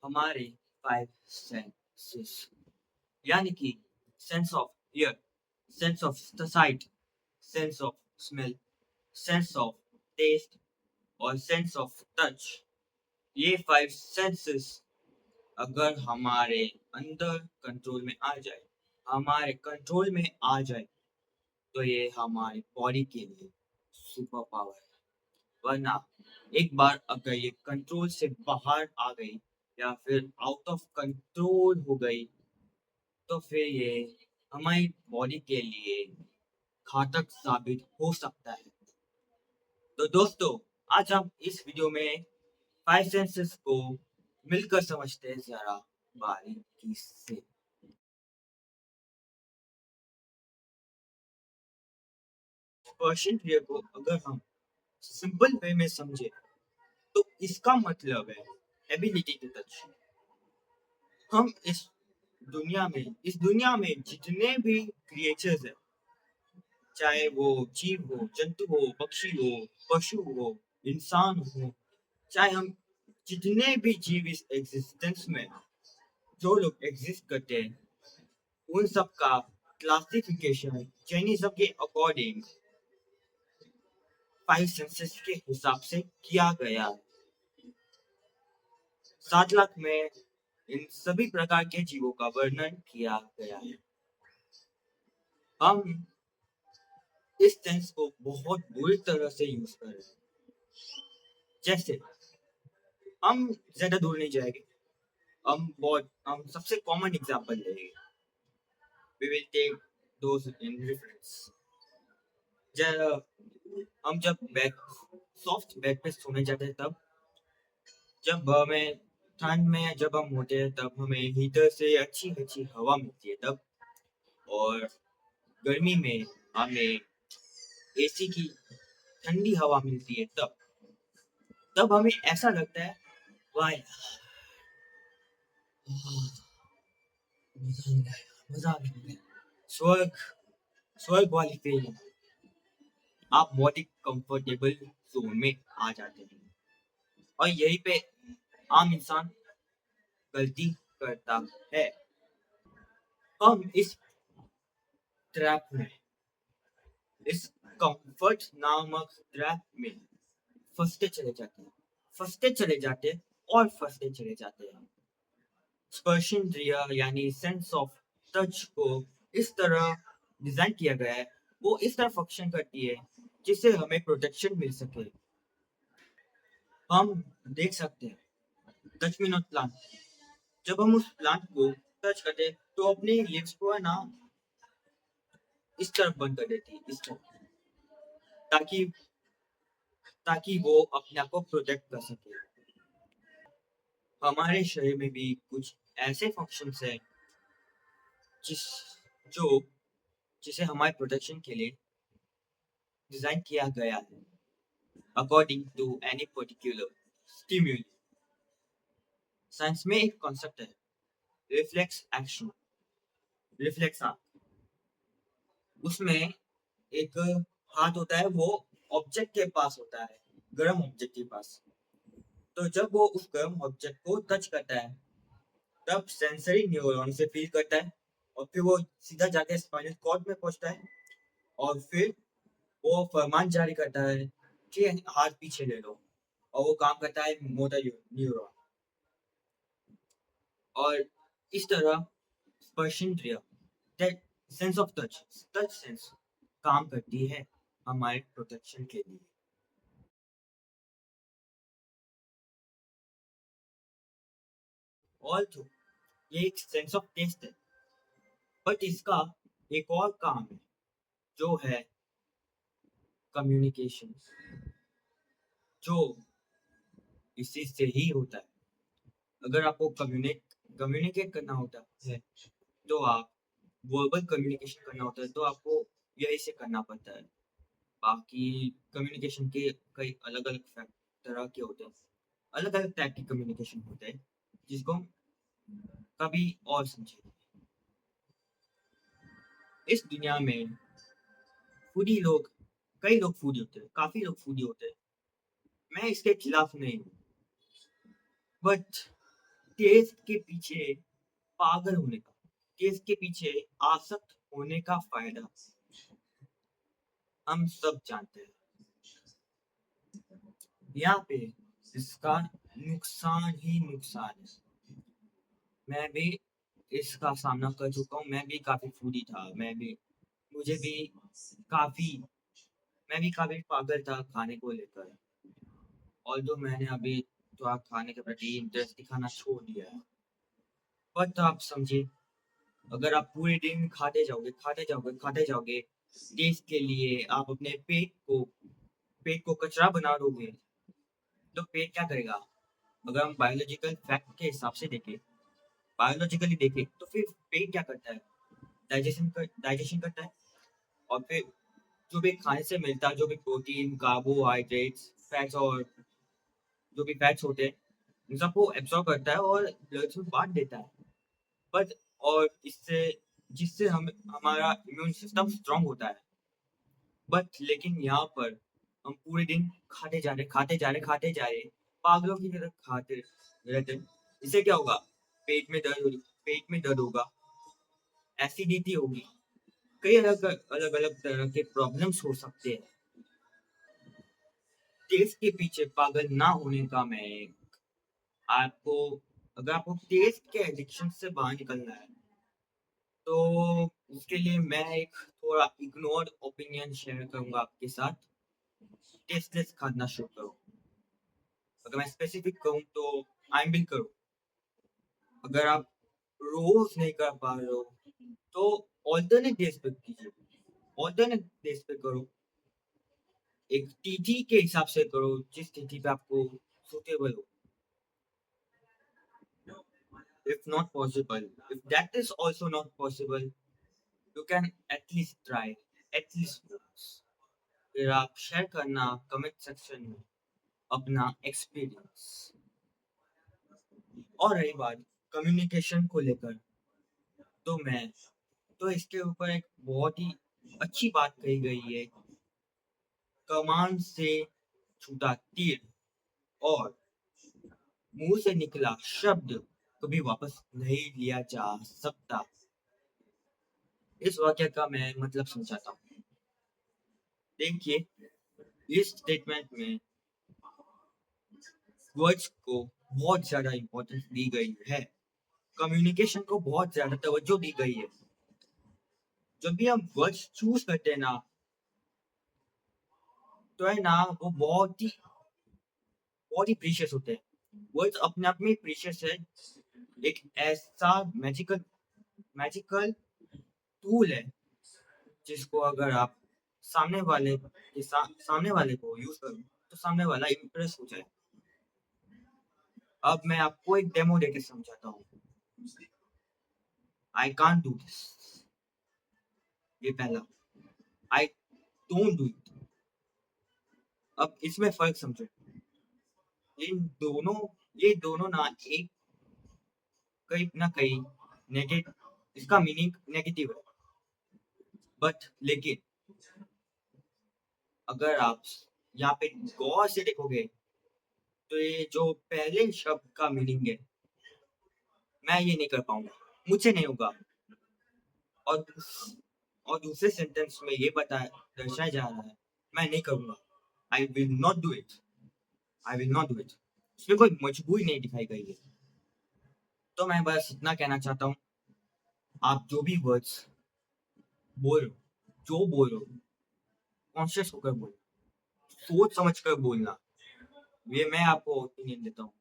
हमारे 5 सेंसेस यानी कि sense of hear, sense of sight, sense of smell, sense of taste और sense of touch. ये 5 senses अगर हमारे अंदर कंट्रोल में आ जाए, हमारे कंट्रोल में आ जाए, तो ये हमारी बॉडी के लिए सुपर पावर है। वरना एक बार अगर ये कंट्रोल से बाहर आ गई या फिर आउट ऑफ कंट्रोल हो गई, तो फिर ये हमारी बॉडी के लिए घातक साबित हो सकता है। तो दोस्तों, आज हम इस वीडियो में 5 सेंसेस को मिलकर समझते हैं जरा बारीकी से। पर्शियन क्रिया को अगर हम सिंपल वे में समझे, तो इसका मतलब है एबिलिटी टू टच। हम इस दुनिया में जितने भी क्रिएचर्स हैं, चाहे वो जीव हो, जंतु हो, पक्षी हो, पशु हो, इंसान हो, चाहे हम जितने भी जीव इस एग्जिस्टेंस में जो लोग एग्जिस्ट करते हैं, उन सब का क्लासिफिकेशन जैनिज्म के अकॉर्डिंग 5 सेंसेस के हिसाब से किया गया है। 7 लाख में इन सभी प्रकार के जीवों का वर्णन किया गया है। हम इस सेंस को बहुत बुरी तरह से यूज कर रहे हैं। जैसे हम ज्यादा दूर नहीं जाएंगे, हम सबसे कॉमन एग्जांपल लेंगे। We will take those in reference. हम जब बेड सॉफ्ट बेड पे सोने जाते हैं, तब जब हमें ठंड में जब हम होते हैं, तब हमें हीटर से अच्छी अच्छी हवा मिलती है तब, और गर्मी में हमें एसी की ठंडी हवा मिलती है तब। तब हमें ऐसा लगता है, वाह यार, मजा आ गया, स्वर्ग स्वर्ग वाली फीलिंग। आप बहुत ही कंफर्टेबल जोन में आ जाते हैं, और यही पे आम इंसान गलती करता है। हम इस ट्रैप में, इस कंफर्ट नामक ट्रैप में फंसते चले जाते हैं, फंसते चले जाते हैं और फंसते चले जाते हैं। स्पर्शेंद्रिय यानी सेंस ऑफ टच को इस तरह डिजाइन किया गया है, वो इस तरह फंक्शन करती है जिससे हमें प्रोटेक्शन मिल सके। हम देख सकते हैं टच मी नॉट प्लांट, जब हम उस प्लांट को टच करते हैं, तो अपने लिप्स को है ना इस तरफ बंद कर देती है, इस तरफ, ताकि ताकि वो अपने आप को प्रोटेक्ट कर सके। हमारे शरीर में भी कुछ ऐसे फंक्शंस हैं जिस जो जिसे हमारे प्रोटेक्शन के लिए डिजाइन किया गया है, according to any particular stimuli. Science में एक कॉन्सेप्ट है, रिफ्लेक्स एक्शन, रिफ्लेक्स आर्क। उसमें एक हाथ होता है, वो ऑब्जेक्ट के पास होता है, गर्म ऑब्जेक्ट के पास। तो जब वो उस गर्म ऑब्जेक्ट को टच करता है, तब सेंसरी न्यूरॉन से फील करता है, और फिर वो सीधा जाके स्पाइनल कॉर्ड में पहुंचता है, और फिर वो फरमान जारी करता है कि हाथ पीछे ले लो, और वो काम करता है मोटर न्यूरॉन। और इस तरह स्पर्शेंद्रिय, that sense of touch, touch sense काम करती है हमारे प्रोटेक्शन के लिए। ऑल्सो ये एक सेंस ऑफ टेस्ट है, बट इसका एक और काम है, जो है कम्युनिकेशन, जो इसी से ही होता है। अगर आपको कम्युनिकेट करना होता है, तो आप वर्बल कम्युनिकेशन करना होता है, तो आपको यही से करना पड़ता है। बाकी कम्युनिकेशन के कई अलग अलग तरह के होते हैं, अलग अलग टाइप के कम्युनिकेशन होते हैं, जिसको हम कभी और समझेंगे। इस दुनिया में फूडी लोग, कई लोग फूडी होते हैं, काफी लोग फूडी होते हैं। मैं इसके खिलाफ नहीं हूँ, बट टेस्ट के पीछे पागल होने का, टेस्ट के पीछे आसक्त होने का फायदा हम सब जानते हैं। यहाँ पे इसका नुकसान ही नुकसान है। मैं भी इसका सामना कर चुका हूँ। मैं भी काफी फूडी था। मुझे भी काफी मैं भी काफी पागल था खाने को लेकर। ऑल्दो मैंने अभी थोड़ा खाने के प्रति इंटरेस्ट दिखाना छोड़ दिया है। बट आप समझिए, अगर आप पूरे दिन खाते जाओगे टेस्ट के लिए, आप अपने पेट को कचरा बना दोगे, तो पेट क्या करेगा? अगर हम बायोलॉजिकली देखें तो फिर पेट क्या करता है? डाइजेशन करता है। और फिर जो भी खाने से मिलता है, जो भी प्रोटीन, कार्बोहाइड्रेट्स, फैट्स और जो भी फैट्स होते हैं, उन सबको एब्सॉर्ब करता है और ब्लड में बांट देता है। बट और इससे जिससे हम हमारा इम्यून सिस्टम स्ट्रांग होता है। बट लेकिन यहाँ पर हम पूरे दिन खाते जा रहे, पागलों की तरह खाते रहते हैं। इससे क्या होगा? पेट में दर्द होगा, एसिडिटी होगी, कई अलग अलग अलग तरह के प्रॉब्लम्स हो सकते हैं। टेस्ट के पीछे पागल ना होने का मैं आपको अगर आपको टेस्ट के एडिक्शन से बाहर निकलना है, तो उसके लिए मैं एक थोड़ा इग्नोर्ड ओपिनियन शेयर करूंगा आपके साथ। टेस्टलेस खाना शुरू करो। अगर मैं स्पेसिफिक कहूँ तो आइम करो। अगर आप रोज नहीं कर पा रहे हो, तो ऑल्टरनेट डेज पे कीजिए। ऑल्टरनेट डेज पे करो। एक तिथि के हिसाब से करो, जिस तिथि पे आपको सुटेबल हो। If not possible, if that is also not possible, you can at least try, at least once. फिर आप शेयर करना कमेंट सेक्शन में अपना एक्सपीरियंस। और रही बात कम्युनिकेशन को लेकर, तो मैं तो इसके ऊपर एक बहुत ही अच्छी बात कही गई है। कमान से छूटा तीर और मुंह से निकला शब्द कभी वापस नहीं लिया जा सकता। इस वाक्य का मैं मतलब समझाता हूँ। देखिए, इस स्टेटमेंट में वर्ड्स को बहुत ज्यादा इंपॉर्टेंस दी गई है। कम्युनिकेशन को बहुत ज्यादा तवज्जो दी गई है। जब भी हम वर्ड्स चूज करते हैं ना, तो है ना, वो बहुत ही प्रीशियस होते हैं। वर्ड्स अपने आप में प्रीशियस है। एक ऐसा मैजिकल टूल है, जिसको अगर आप सामने वाले को यूज करो, तो सामने वाला इम्प्रेस हो जाए। अब मैं आपको एक डेमो देके समझाता हूँ। आई कांट डू दिस, ये पहला। I don't do it. अब इसमें फर्क समझो। इन दोनों ये दोनों ना एक कहीं ना कहीं नेगेटिव, इसका मीनिंग नेगेटिव है। बट लेकिन अगर आप यहाँ पे गौर से देखोगे, तो ये जो पहले शब्द का मीनिंग है, मैं ये नहीं कर पाऊंगा, मुझसे नहीं होगा। और और दूसरे सेंटेंस में ये दर्शाया जा रहा है, मैं नहीं करूंगा। I will not do it. I will not do it. इसमें कोई मजबूरी नहीं दिखाई गई है। तो मैं बस इतना कहना चाहता हूँ, आप जो भी वर्ड्स बोल रहे हो, जो बोल रहे हो, कॉन्शियस होकर बोलो, सोच समझ कर बोलना। ये मैं आपको ओपिनियन देता हूँ।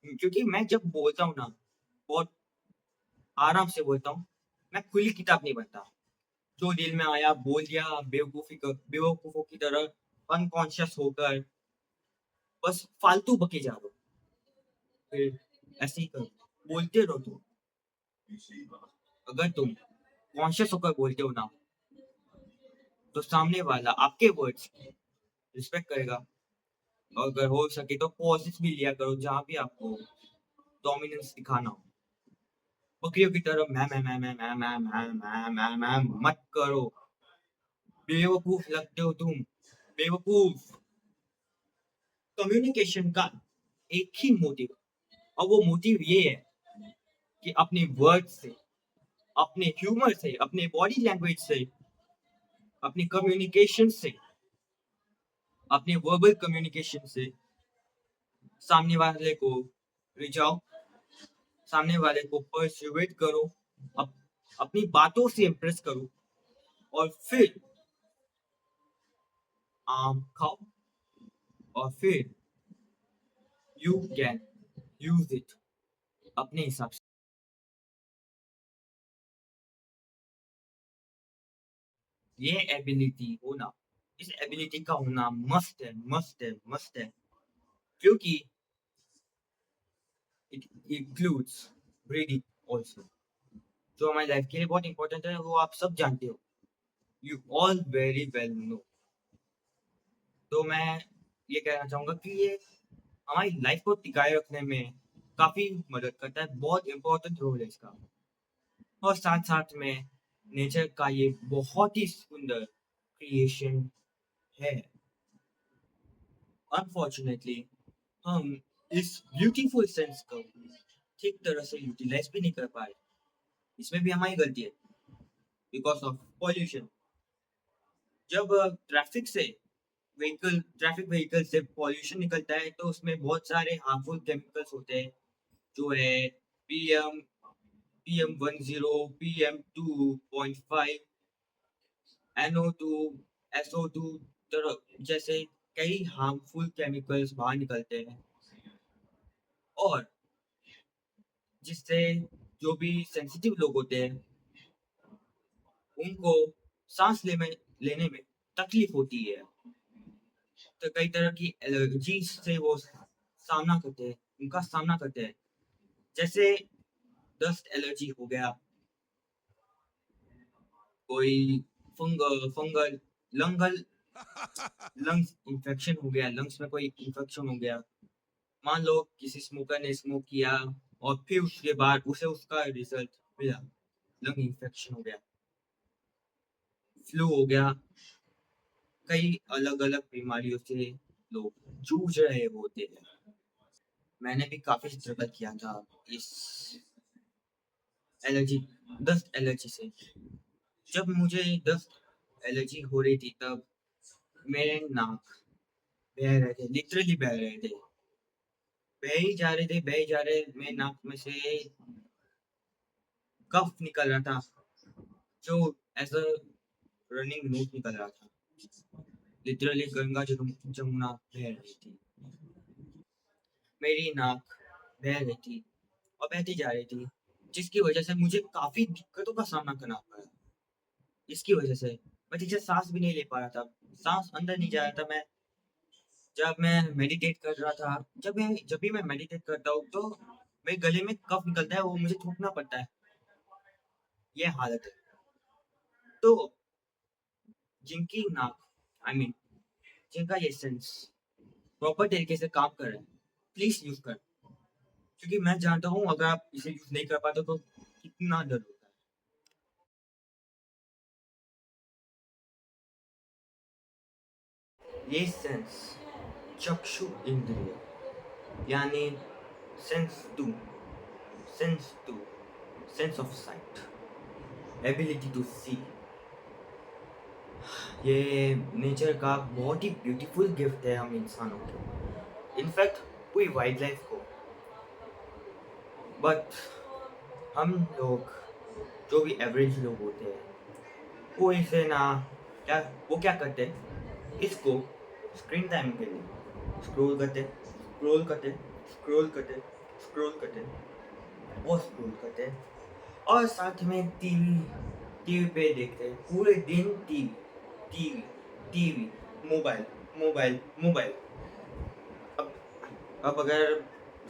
क्योंकि मैं जब बोलता हूँ ना, बहुत आराम से बोलता हूँ। मैं खुली किताब नहीं बनता। जो दिल में आया बोल दिया, बेवकूफों की तरह अनकॉन्शियस होकर बस फालतू बके जा रहे हो। फिर ऐसे ही करो, बोलते रहो तुम। अगर तुम कॉन्शियस होकर बोलते हो ना, तो सामने वाला आपके वर्ड्स की रिस्पेक्ट करेगा। और अगर हो सके तो पॉजेस भी लिया करो, जहाँ भी आपको डोमिनेंस दिखाना हो। बकरियों की तरह मैं मत करो। बेवकूफ लगते हो तुम, बेवकूफ। कम्युनिकेशन का एक ही मोटिव, और वो मोटिव ये है कि अपने वर्ड से, अपने ह्यूमर से, अपने बॉडी लैंग्वेज से, अपने कम्युनिकेशन से, अपने वर्बल कम्युनिकेशन से सामने वाले को रिझाओ, सामने वाले को परसुएट करो, अप, अपनी बातों से इम्प्रेस करो, और फिर आम खाओ, और फिर यू कैन यूज इट अपने हिसाब से। ये एबिलिटी होना, इस एबिलिटी का होना मस्ट है, मस्ट है, मस्ट है, क्योंकि इट इंक्लूड्स ब्रीदिंग ऑल्सो, जो हमारी लाइफ के लिए बहुत इंपॉर्टेंट है, वो आप सब जानते हो, you all very well know. तो मैं ये कहना चाहूंगा कि ये हमारी लाइफ को टिकाए रखने में काफी मदद करता है, बहुत इंपॉर्टेंट रोल है इसका। और साथ साथ में नेचर का ये बहुत ही सुंदर क्रिएशन है। अनफॉर्चुनेटली हम इस ब्यूटीफुल सेंस को ठीक तरह से यूटिलाइज भी नहीं कर पाए, इसमें भी हमारी गलती है, बिकॉज ऑफ पॉल्यूशन। जब ट्रैफिक व्हीकल से पॉल्यूशन निकलता है, तो उसमें बहुत सारे हार्मफुल केमिकल्स होते हैं, जो है PM PM10, PM2.5, NO2, SO2 तरह जैसे कई हार्मफुल केमिकल्स बाहर निकलते हैं, और जिससे जो भी सेंसिटिव लोग होते हैं उनको लेने में तकलीफ होती है, तो कई तरह की एलर्जी से वो उनका सामना करते हैं, जैसे डस्ट एलर्जी हो गया, कोई फंगल लंगल लंग्स इन्फेक्शन हो गया, लंग्स में कोई इन्फेक्शन हो गया। मान लो किसी स्मोकर ने स्मोक किया और फिर उसके बाद उसे उसका रिजल्ट मिला, लंग इन्फेक्शन हो गया, फ्लू हो गया, कई अलग अलग बीमारियों से लोग जूझ रहे होते हैं। मैंने भी काफी स्ट्रगल किया था इस एलर्जी डस्ट एलर्जी से। जब मुझे डस्ट एलर्जी हो रही थी, तब मेरे नाक बह रहे थे, लिटरली बह रहे थे, बह ही जा रहे थे, बह ही जा रहे, मेरे नाक में से कफ निकल रहा था, जो एज अ रनिंग नोट निकल रहा था, लिटरली गंगा जमुना बह रही थी, मेरी नाक बह रही थी और बहती जा रही थी, जिसकी वजह से मुझे काफी दिक्कतों का सामना करना पड़ा। इसकी वजह से मैं ठीक से सांस भी नहीं ले पा रहा था, सांस अंदर नहीं जा रहा था। मैं जब मैं मेडिटेट कर रहा था, जब भी मैं मेडिटेट करता हूँ, तो मेरे गले में कफ निकलता है, वो मुझे थूकना पड़ता है, ये हालत है। तो जिनकी नाक, आई मीन जिनका ये सेंस प्रॉपर तरीके से काम कर रहा है, प्लीज यूज कर, क्योंकि मैं जानता हूँ अगर आप इसे यूज नहीं कर पाते तो कितना दर्द होता है। ये सेंस चक्षु इंद्रिय, यानी sense to sense to sense of sight, ability to see, ये नेचर का बहुत ही ब्यूटीफुल गिफ्ट है हम इंसानों को, इनफैक्ट पूरी वाइल्ड लाइफ को। बट हम लोग, जो भी एवरेज लोग होते हैं, वो इसे ना, क्या वो क्या करते हैं, इसको स्क्रीन टाइम के लिए स्क्रोल करते स्क्रोल करते और स्क्रोल करते, और साथ में टीवी टीवी पे देखते हैं पूरे दिन, TV TV TV, mobile mobile mobile. अब अब अगर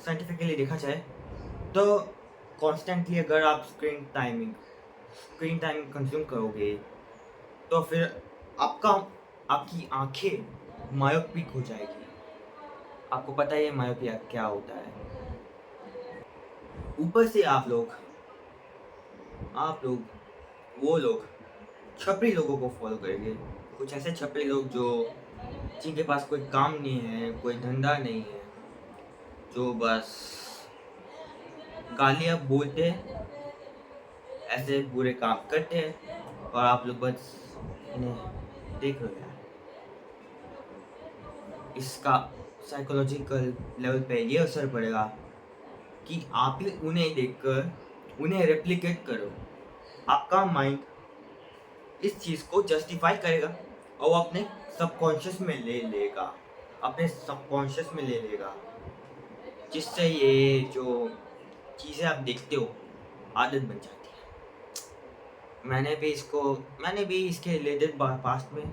साइंटिफिकली देखा जाए, तो कॉन्स्टेंटली अगर आप स्क्रीन टाइम कंज्यूम करोगे, तो फिर आपका आपकी आंखें मायोपिक हो जाएगी। आपको पता है ये मायोपिया क्या होता है। ऊपर से आप लोग वो लोग छपरी लोगों को फॉलो करेंगे, कुछ ऐसे छपरी लोग जो जिनके पास कोई काम नहीं है, कोई धंधा नहीं है, जो बस गालियाँ बोलते हैं, ऐसे बुरे काम करते हैं और आप लोग बस इन्हें देख रहे हो। इसका साइकोलॉजिकल लेवल पे ये असर पड़ेगा कि आप ही उन्हें देखकर उन्हें रेप्लिकेट करो। आपका माइंड इस चीज़ को जस्टिफाई करेगा और वो अपने सबकॉन्शियस में ले लेगा, अपने सबकॉन्शियस में ले लेगा, जिससे ये जो चीज़ें आप देखते हो आदत बन जाती है। मैंने भी इसके रिलेटेड पास्ट में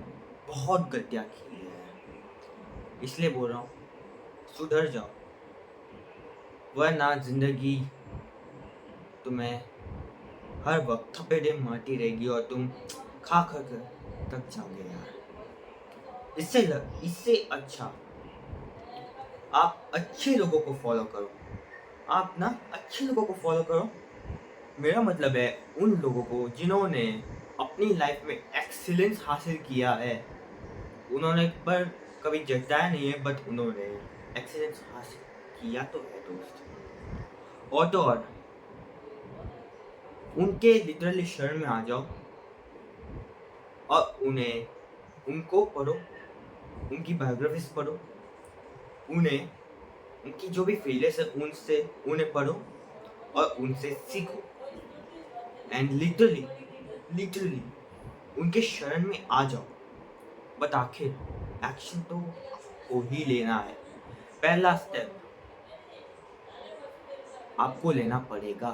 बहुत गलतियाँ की है, इसलिए बोल रहा हूँ सुधर जाओ, वरना ज़िंदगी तुम्हें हर वक्त थपेड़े मारती रहेगी और तुम खा खा कर थक जाओगे यार। इससे अच्छा आप अच्छे लोगों को फॉलो करो। आप ना अच्छे लोगों को फॉलो करो। मेरा मतलब है उन लोगों को जिन्होंने अपनी लाइफ में एक्सीलेंस हासिल किया है। उन्होंने पर कभी जताया नहीं है, बट उन्होंने एक्सीलेंस हासिल किया तो है दोस्त। और तो और उनके लिटरली शरण में आ जाओ और उनको पढ़ो, उनकी बायोग्राफीज पढ़ो, उन्हें उनकी जो भी फेलियर्स है उनसे उन्हें पढ़ो और उनसे सीखो एंड लिटरली उनके शरण में आ जाओ। बट आखिर एक्शन तो आपको ही लेना है। पहला स्टेप आपको लेना पड़ेगा।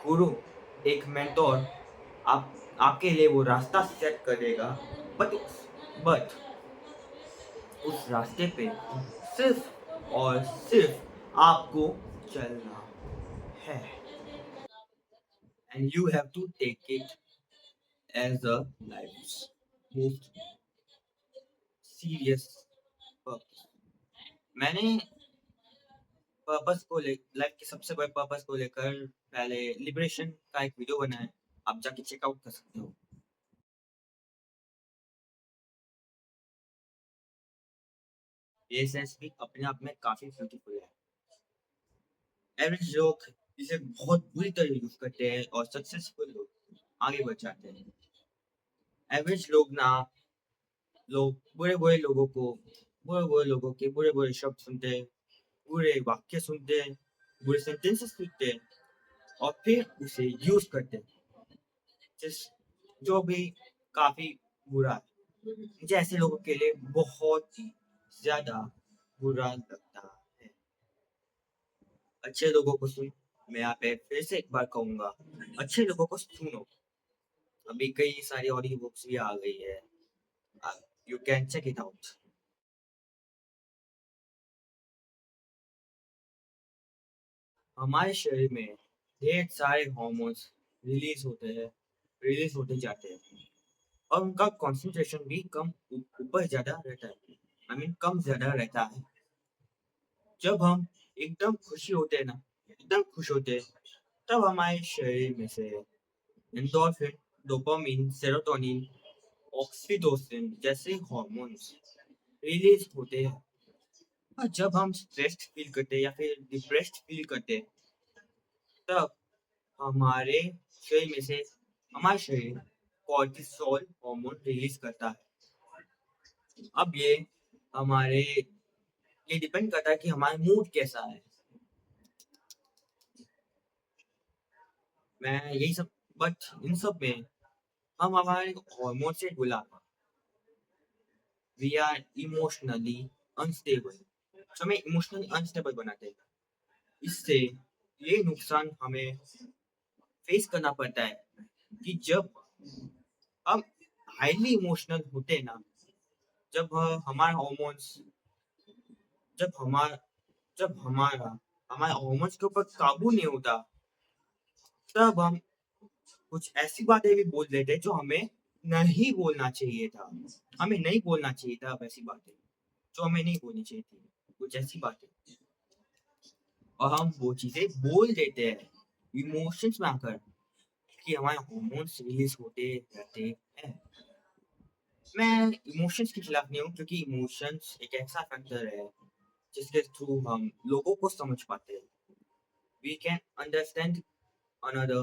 गुरु, एक मेंटोर आपके लिए वो रास्ता सेट करेगा, बट बट उस रास्ते पे सिर्फ और सिर्फ आपको चलना है and you have to take it as a life most serious purpose. मैंने पर्पस को ले लाइफ के सबसे बड़े पर्पस को लेकर पहले लिबरेशन का एक वीडियो बनाया है, आप जाके चेकआउट कर सकते हो। ये सेंस भी अपने आप में काफी ब्यूटीफुल है। एवरेज लोग इसे बहुत बुरी तरह यूज करते हैं और सक्सेसफुल लोग आगे बढ़ जाते हैं। एवरेज लोग ना लोग बुरे बुरे लोगों के बुरे बुरे शब्द सुनते हैं, बुरे वाक्य सुनते हैं, बुरे सेंटेंसेस सुनते हैं और फिर उसे यूज करते हैं, जिस जो भी काफी बुरा है। मुझे ऐसे लोगों के लिए बहुत ही ज्यादा बुरा लगता है। अच्छे लोगों को सुन मैं यहाँ पे फिर से एक बार कहूंगा, अच्छे लोगों को सुनो। अभी कई सारी ऑडियो बुक्स भी आ गई है, you can check it out. हमारे शरीर में ढेर सारे हार्मोन्स रिलीज होते जाते हैं और उनका कंसंट्रेशन भी कम ऊपर ज्यादा रहता है, आई मीन कम ज्यादा रहता है। जब हम एकदम खुशी होते हैं ना, एकदम खुश होते हैं, तब हमारे शरीर में से एंडोर्फिन, डोपामिन, सेरोटोनिन, ऑक्सीटोसिन जैसे हार्मोन्स रिलीज होते हैं। और जब हम स्ट्रेस्ड फील करते हैं या फिर डिप्रेस्ड फील करते हैं, तब हमारे शरीर में से हमारा शरीर कॉर्टिसोल हार्मोन रिलीज करता है। अब ये हमारे ये डिपेंड करता है कि हमारा मूड कैसा है। मैं यही सब बट इन सब में हम हमारे हार्मोन से गुलाम, वी आर इमोशनली अनस्टेबल, जो हमें इमोशनली अनस्टेबल बनाते हैं। इससे ये नुकसान हमें फेस करना पड़ता है कि जब हम हाईली इमोशनल होते हैं ना, जब हमारे हार्मोन्स जब हमारा जब हमारा हमारे हार्मोन्स के ऊपर काबू नहीं होता, तब हम कुछ ऐसी बातें भी बोल देते हैं जो हमें नहीं बोलना चाहिए था। हमें नहीं बोलना चाहिए था वैसी बातें जो हमें नहीं बोलनी चाहिए थी, कुछ ऐसी बातें, और हम वो चीजें बोल देते हैं इमोशंस में आकर, कि हमारे हार्मोन्स रिलीज होते रहते हैं। मैं इमोशंस के खिलाफ नहीं हूँ, क्योंकि इमोशंस एक ऐसा फैक्टर है जिसके थ्रू हम लोगों को समझ पाते हैं। We can understand another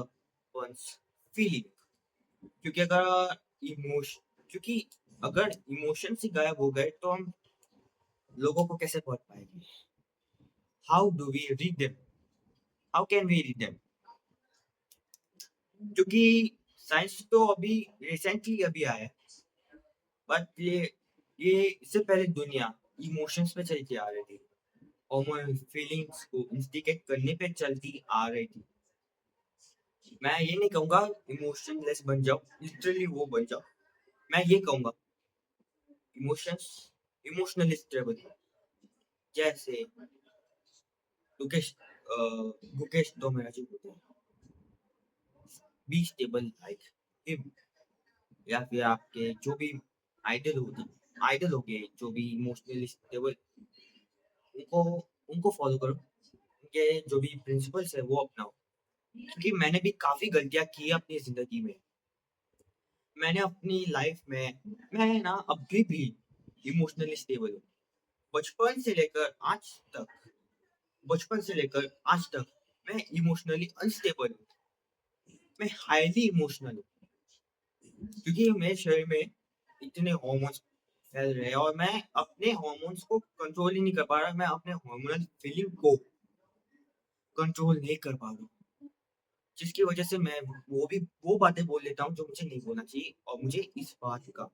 one's feeling. क्योंकि अगर क्योंकि अगर इमोशन से गायब हो गए तो हम लोगों को कैसे पढ़ पाएंगे? How do we read them? How can we read them? क्योंकि साइंस तो अभी रिसेंटली अभी आया है, बट ये इससे पहले दुनिया इमोशंस पे चलती आ रही थी, और फीलिंग्स को इंस्टिगेट करने पे चलती आ रही थी। मैं ये नहीं कहूंगा इमोशनलेस बन जाओ, लिटरली वो बन जाओ। मैं ये कहूंगा इमोशंस इमोशनली स्टेबल, जैसे गुकेश गुकेश दो मेरा जी होते हैं, बी स्टेबल लाइक हिम। या फिर आपके जो भी आइडल हो गए, जो भी इमोशनली स्टेबल, उनको उनको फॉलो करो, उनके जो भी प्रिंसिपल्स है वो अपनाओ। क्योंकि मैंने भी काफी गलतियां की अपनी जिंदगी में। मैंने अपनी लाइफ में, मैं ना अभी भी इमोशनली स्टेबल हूँ। बचपन से लेकर आज तक बचपन से लेकर आज तक मैं इमोशनली अनस्टेबल हूँ। मैं हाईली इमोशनल हूँ, क्योंकि मेरे शरीर में इतने हॉर्मोन्स फैल रहे हैं और मैं अपने हॉर्मोन्स को कंट्रोल ही नहीं कर पा रहा। मैं अपने हार्मोनल फीलिंग को कंट्रोल नहीं कर पा रहा हूँ, जिसकी वजह से मैं वो बातें बोल लेता हूँ जो मुझे नहीं बोलना चाहिए, और मुझे इस बात का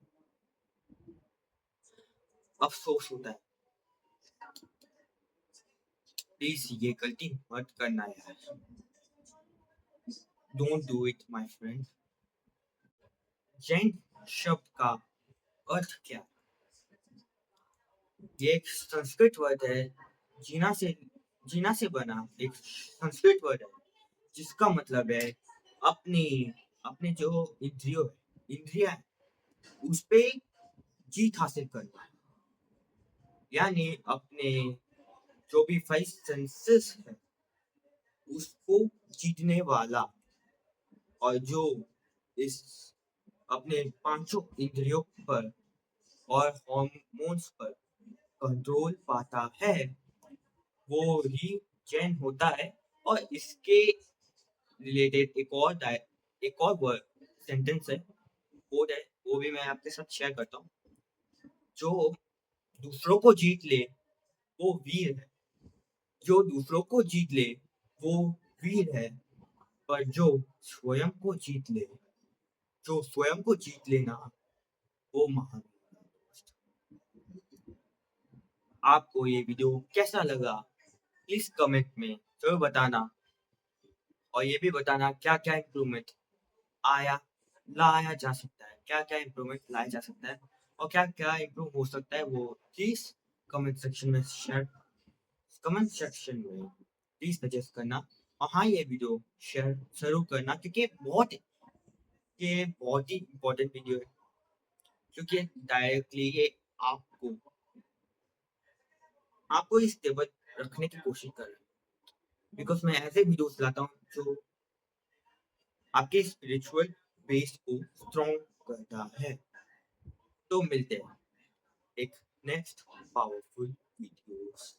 अफसोस होता है। प्लीज ये गलती मत करना यार। Don't do it my friend. Jain शब्द का अर्थ क्या है? ये एक संस्कृत वर्ड है, जीना से जीना से बना एक संस्कृत वर्ड है, जिसका मतलब है अपनी अपने जो इंद्रिया है, उस पे जीत हासिल करना। यानी अपने जो भी फाइव सेंसेस है उसको जीतने वाला, और जो इस अपने पांचों इंद्रियों पर और हार्मोन्स पर कंट्रोल पाता है, वो ही जैन होता है। और इसके रिलेटेड एक और वर्ड सेंटेंस है, कोड है, वो भी मैं आपके साथ शेयर करता हूँ। जो दूसरों को जीत ले वो वीर है। जो दूसरों को जीत ले वो वीर है। पर स्वयं को जीत ले जो स्वयं को जीत लेना वो महान। आपको ये वीडियो कैसा लगा प्लीज कमेंट में जरूर बताना, और ये भी बताना क्या क्या इम्प्रूवमेंट आया लाया जा सकता है, क्या क्या इम्प्रूवमेंट लाया जा सकता है, और क्या क्या इम्प्रूव हो सकता है, वो प्लीज कमेंट सेक्शन में शेयर कमेंट सेक्शन में प्लीज सजेस्ट करना। और हाँ, ये वीडियो शेयर जरूर करना, क्योंकि ये बहुत ही इम्पोर्टेंट वीडियो है। क्योंकि डायरेक्टली ये आपको आपको इस टेबल रखने की कोशिश कर रहा है, बिकॉज मैं ऐसे वीडियोस लाता हूँ जो आपके स्पिरिचुअल बेस को स्ट्रॉन्ग करता है। तो मिलते हैं एक नेक्स्ट पावरफुल वीडियोस।